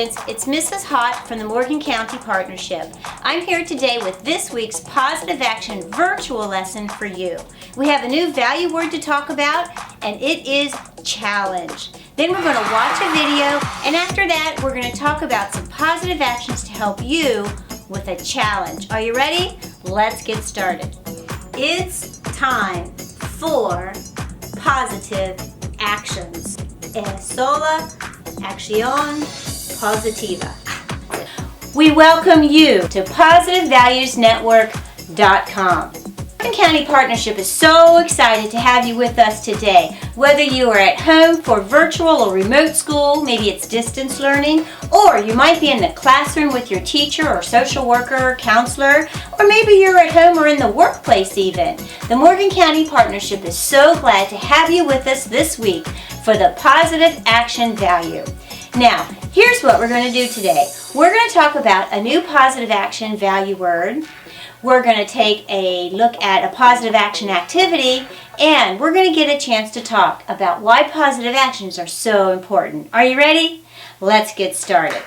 students, it's Mrs. Hott from the Morgan County Partnership. I'm here today with this week's Positive Action virtual lesson for you. We have a new value word to talk about, and it is challenge. Then we're going to watch a video, and after that we're going to talk about some positive actions to help you with a challenge. Are you ready? Let's get started. It's time for positive actions. Es sola acción positiva. We welcome you to positivevaluesnetwork.com. Morgan County Partnership is so excited to have you with us today. Whether you are at home for virtual or remote school, maybe it's distance learning, or you might be in the classroom with your teacher or social worker or counselor, or maybe you're at home or in the workplace even. The Morgan County Partnership is so glad to have you with us this week for the Positive Action Value. Now, here's what we're going to do today. We're going to talk about a new positive action value word. We're going to take a look at a positive action activity, and we're going to get a chance to talk about why positive actions are so important. Are you ready? Let's get started.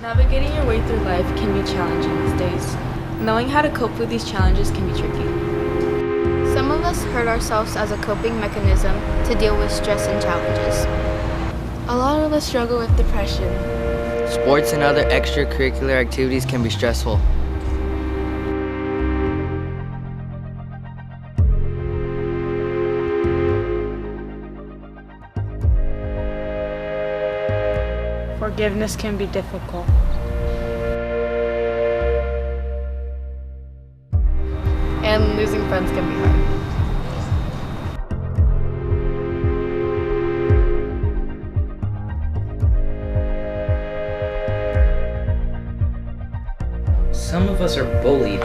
Navigating your way through life can be challenging these days. Knowing how to cope with these challenges can be tricky. Some of us hurt ourselves as a coping mechanism to deal with stress and challenges. A lot of us struggle with depression. Sports and other extracurricular activities can be stressful. Forgiveness can be difficult. And losing friends can be hard. Some of us are bullied.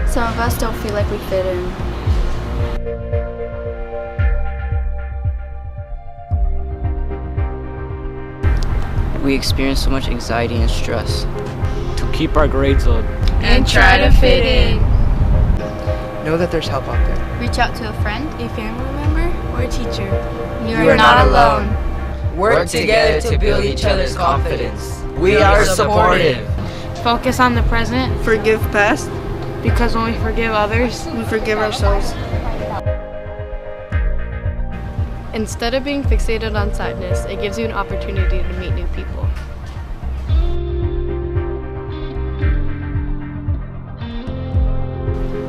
Some of us don't feel like we fit in. We experience so much anxiety and stress. To keep our grades up. And try to fit in. Know that there's help out there. Reach out to a friend, A family member, or a teacher. You are not alone. Work together to build each other's confidence. We are supportive. Focus on the present. Forgive past. Because when we forgive others, We forgive ourselves. instead of being fixated on sadness, it gives you an opportunity to meet new people.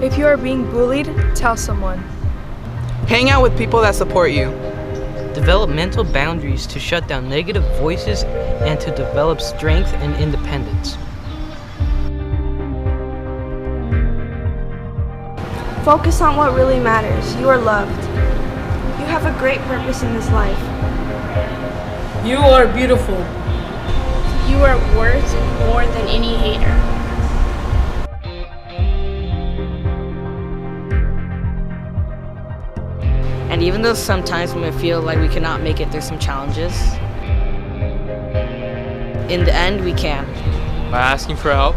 If you are being bullied, tell someone. Hang out with people that support you. Develop mental boundaries to shut down negative voices and to develop strength and independence. Focus on what really matters. You are loved. You have a great purpose in this life. You are beautiful. You are worth more than any hater. And even though sometimes we may feel like we cannot make it through some challenges, in the end we can. By asking for help,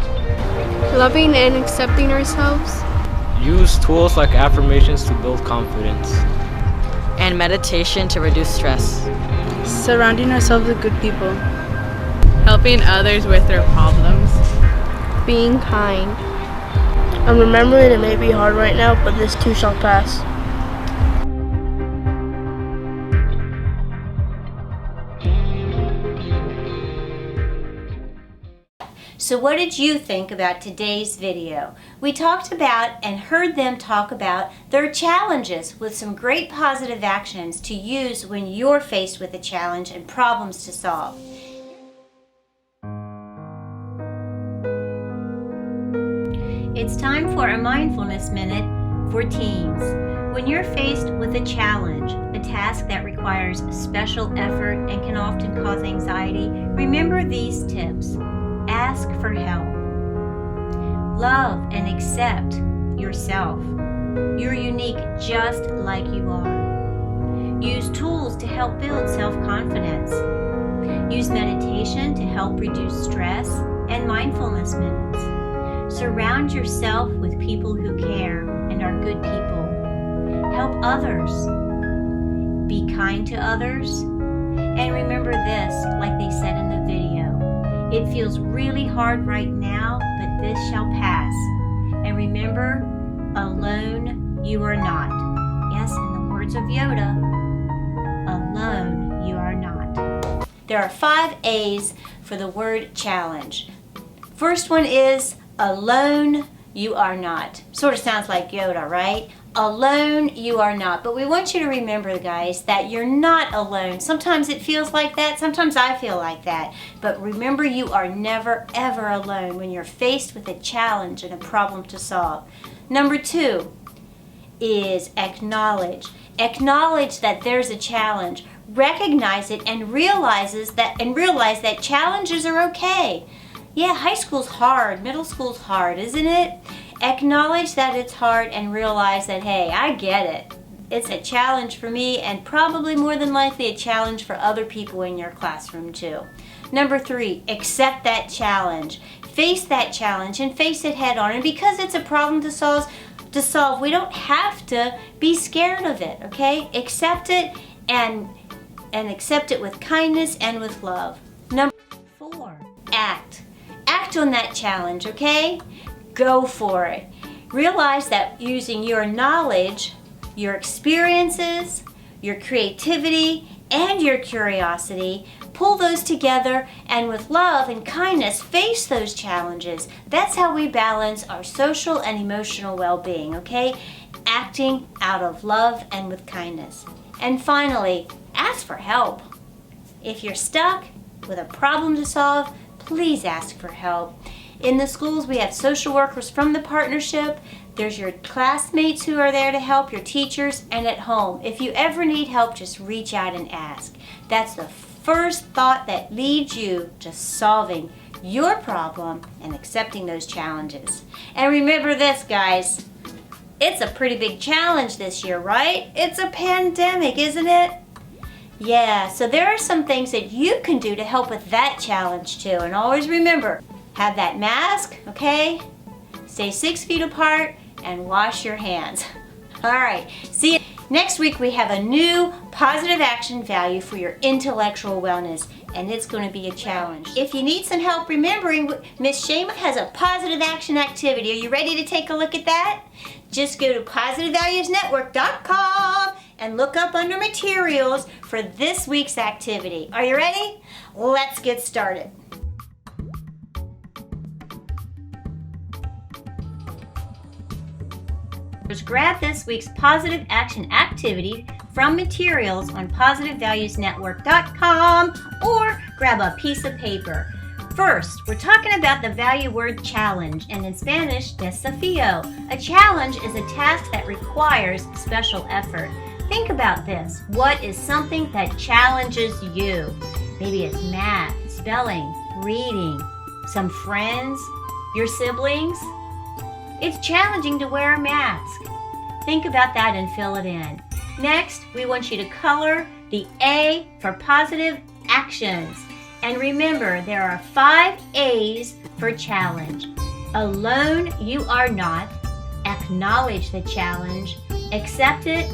Loving and accepting ourselves. use tools like affirmations to build confidence. And meditation to reduce stress. Surrounding ourselves with good people. Helping others with their problems. Being kind. And remembering it may be hard right now, but this too shall pass. So what did you think about today's video? We talked about and heard them talk about their challenges with some great positive actions to use when you're faced with a challenge and problems to solve. It's time for a mindfulness minute for teens. When you're faced with a challenge, a task that requires special effort and can often cause anxiety, remember these tips. Ask for help. Love and accept yourself. You're unique just like you are. Use tools to help build self-confidence. Use meditation to help reduce stress and mindfulness minutes. Surround yourself with people who care and are good people. Help others. Be kind to others. And remember this, like they said in the video, it feels really hard right now, but this shall pass. And remember, alone you are not. Yes, in the words of Yoda, alone you are not. There are 5 A's for the word challenge. First one is alone you are not. Sort of sounds like Yoda, right? Alone you are not. But we want you to remember, guys, that you're not alone. Sometimes it feels like that. Sometimes I feel like that. But remember, you are never, ever alone when you're faced with a challenge and a problem to solve. Number 2 is acknowledge. Acknowledge that there's a challenge. Recognize it and realize that challenges are okay. Yeah, high school's hard, middle school's hard, isn't it? Acknowledge that it's hard and realize that, hey, I get it. It's a challenge for me and probably more than likely a challenge for other people in your classroom too. Number 3, accept that challenge. Face that challenge and face it head on. And because it's a problem to solve, we don't have to be scared of it, okay? Accept it and accept it with kindness and with love. Number 4, act. Act on that challenge, okay? Go for it. Realize that using your knowledge, your experiences, your creativity, and your curiosity, pull those together and with love and kindness face those challenges. That's how we balance our social and emotional well-being, okay? Acting out of love and with kindness. And finally, ask for help. If you're stuck with a problem to solve, please ask for help. In the schools, we have social workers from the partnership. There's your classmates who are there to help, your teachers, and at home. If you ever need help, just reach out and ask. That's the first thought that leads you to solving your problem and accepting those challenges. And remember this, guys. It's a pretty big challenge this year, right? It's a pandemic, isn't it? Yeah, so there are some things that you can do to help with that challenge too. And always remember, have that mask, okay? Stay 6 feet apart and wash your hands. All right, see you. Next week we have a new positive action value for your intellectual wellness, and it's going to be a challenge. If you need some help remembering, Miss Shema has a positive action activity. Are you ready to take a look at that? Just go to positivevaluesnetwork.com and look up under materials for this week's activity. Are you ready? Let's get started. Just grab this week's positive action activity from materials on positivevaluesnetwork.com or grab a piece of paper. First, we're talking about the value word challenge, and in Spanish, DESAFÍO. A challenge is a task that requires special effort. Think about this. What is something that challenges you? Maybe it's math, spelling, reading, some friends, your siblings. It's challenging to wear a mask. Think about that and fill it in. Next, we want you to color the A for positive actions. And remember, there are 5 A's for challenge. Alone you are not. Acknowledge the challenge. Accept it.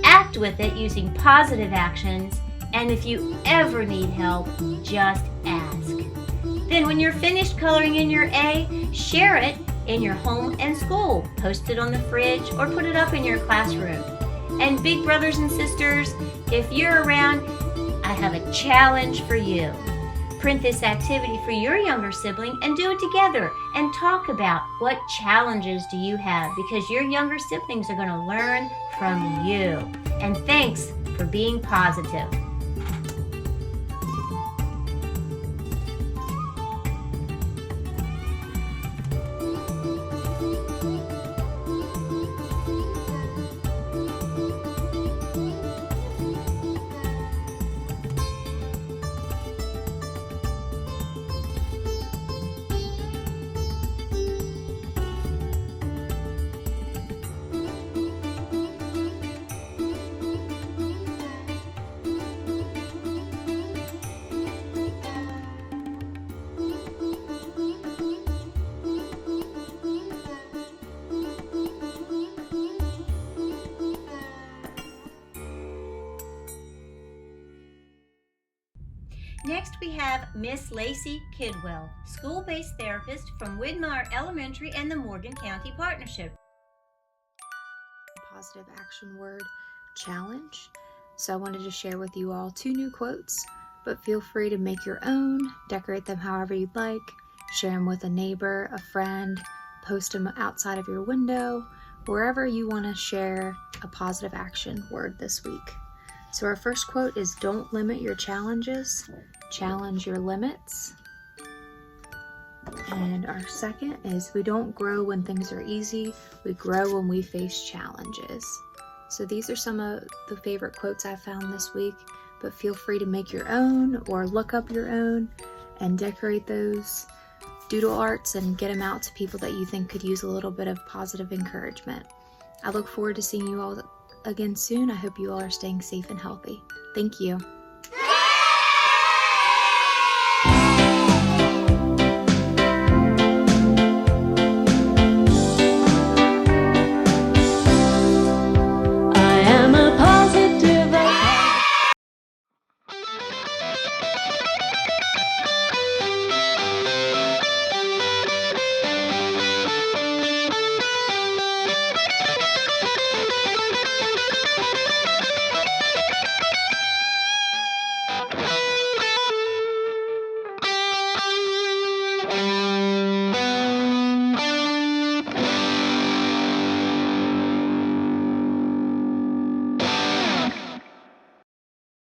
Act with it using positive actions. And if you ever need help, just ask. Then when you're finished coloring in your A, share it in your home and school. Post it on the fridge or put it up in your classroom. And big brothers and sisters, if you're around, I have a challenge for you. Print this activity for your younger sibling and do it together and talk about what challenges do you have, because your younger siblings are going to learn from you. And thanks for being positive. Next, we have Miss Lacey Kidwell, school-based therapist from Widmar Elementary and the Morgan County Partnership. Positive action word, challenge. So I wanted to share with you all 2 new quotes, but feel free to make your own, decorate them however you'd like, share them with a neighbor, a friend, post them outside of your window, wherever you want to share a positive action word this week. So our first quote is, don't limit your challenges, challenge your limits. And our second is, we don't grow when things are easy, we grow when we face challenges. So these are some of the favorite quotes I found this week, but feel free to make your own or look up your own and decorate those doodle arts and get them out to people that you think could use a little bit of positive encouragement. I look forward to seeing you all again soon. I hope you all are staying safe and healthy. Thank you.